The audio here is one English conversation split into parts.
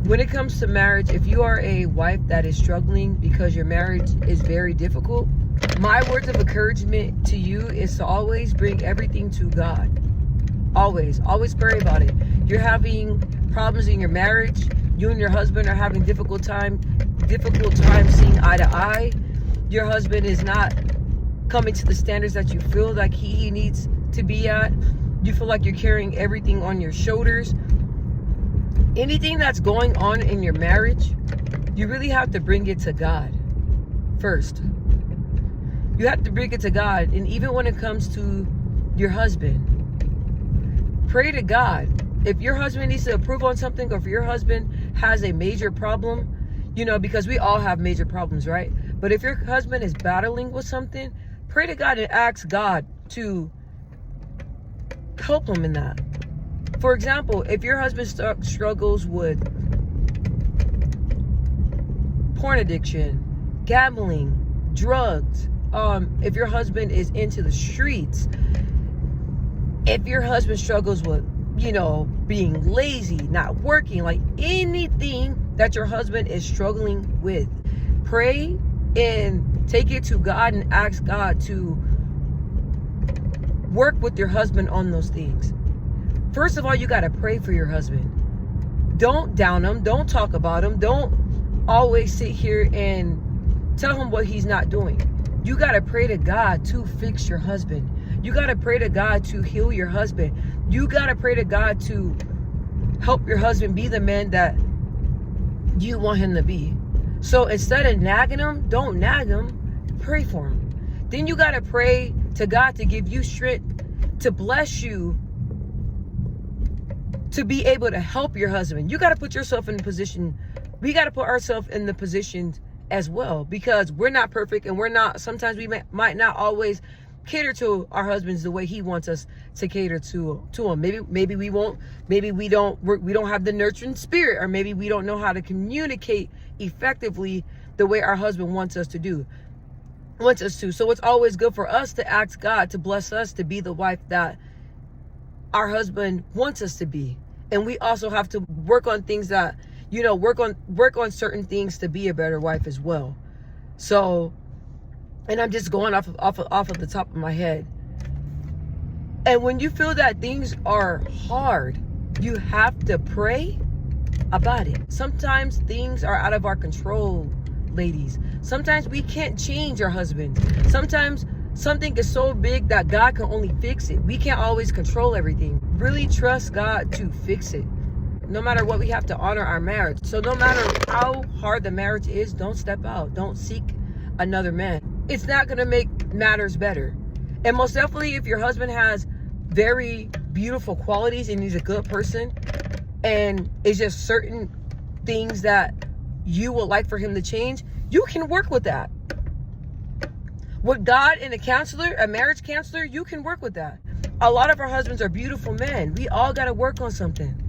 When it comes to marriage, if you are a wife that is struggling because your marriage is very difficult, my words of encouragement to you is to always bring everything to God. Always pray about it. You're having problems in your marriage. You and your husband are having difficult time seeing eye to eye. Your husband is not coming to the standards that you feel like he needs to be at. You feel like you're carrying everything on your shoulders. Anything that's going on in your marriage, you really have to bring it to God first. You have to bring it to God. And even when it comes to your husband, pray to God. If your husband needs to approve on something, or if your husband has a major problem, because we all have major problems, right? But if your husband is battling with something, pray to God and ask God to help him in that. For example, if your husband struggles with porn addiction, gambling, drugs, if your husband is into the streets, if your husband struggles with, being lazy, not working, like anything that your husband is struggling with, pray and take it to God and ask God to work with your husband on those things. First of all, you got to pray for your husband. Don't down him. Don't talk about him. Don't always sit here and tell him what he's not doing. You got to pray to God to fix your husband. You got to pray to God to heal your husband. You got to pray to God to help your husband be the man that you want him to be. So instead of nagging him, don't nag him. Pray for him. Then you got to pray to God to give you strength, to bless you, to be able to help your husband. You got to put yourself in the position. We got to put ourselves in the positions as well, because we're not perfect, and sometimes we might not always cater to our husbands the way he wants us to cater to him. Maybe we won't. Maybe we don't have the nurturing spirit, or maybe we don't know how to communicate effectively the way our husband wants us to. So it's always good for us to ask God to bless us to be the wife that our husband wants us to be. And we also have to work on things that, work on certain things to be a better wife as well. So, and I'm just going off of the top of my head. And when you feel that things are hard, you have to pray about it. Sometimes things are out of our control, ladies. Sometimes we can't change our husband. Sometimes something is so big that God can only fix it. We can't always control everything. Really trust God to fix it. No matter what, we have to honor our marriage. So no matter how hard the marriage is, don't step out. Don't seek another man. It's not going to make matters better. And most definitely, if your husband has very beautiful qualities and he's a good person, and it's just certain things that you would like for him to change, you can work with that. With God and a marriage counselor, you can work with that. A lot of our husbands are beautiful men. We all got to work on something.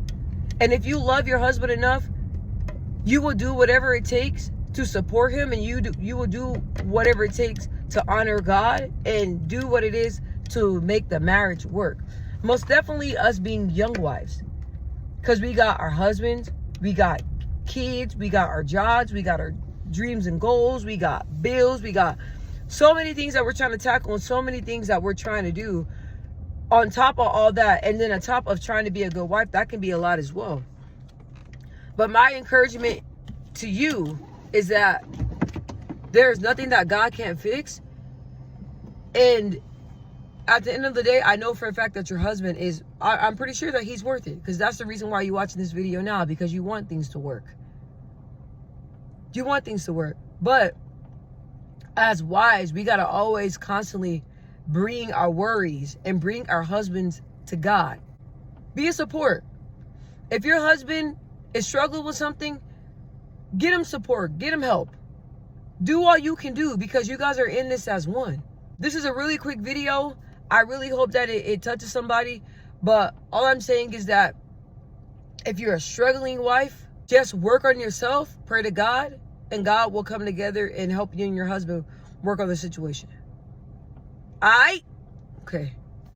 And if you love your husband enough, you will do whatever it takes to support him, and you will do whatever it takes to honor God and do what it is to make the marriage work. Most definitely us being young wives, because we got our husbands, we got kids, we got our jobs, we got our dreams and goals, we got bills, we got so many things that we're trying to tackle, and so many things that we're trying to do on top of all that. And then on top of trying to be a good wife, that can be a lot as well. But my encouragement to you is that there's nothing that God can't fix. And at the end of the day, I know for a fact that your husband is, I'm pretty sure that he's worth it, because that's the reason why you're watching this video now, because you want things to work. You want things to work. But as wives, we got to always constantly bring our worries and bring our husbands to God. Be a support. If your husband is struggling with something, get him support, get him help. Do all you can do, because you guys are in this as one. This is a really quick video. I really hope that it touches somebody. But all I'm saying is that if you're a struggling wife, just work on yourself, pray to God, and God will come together and help you and your husband work on the situation. All right? Okay.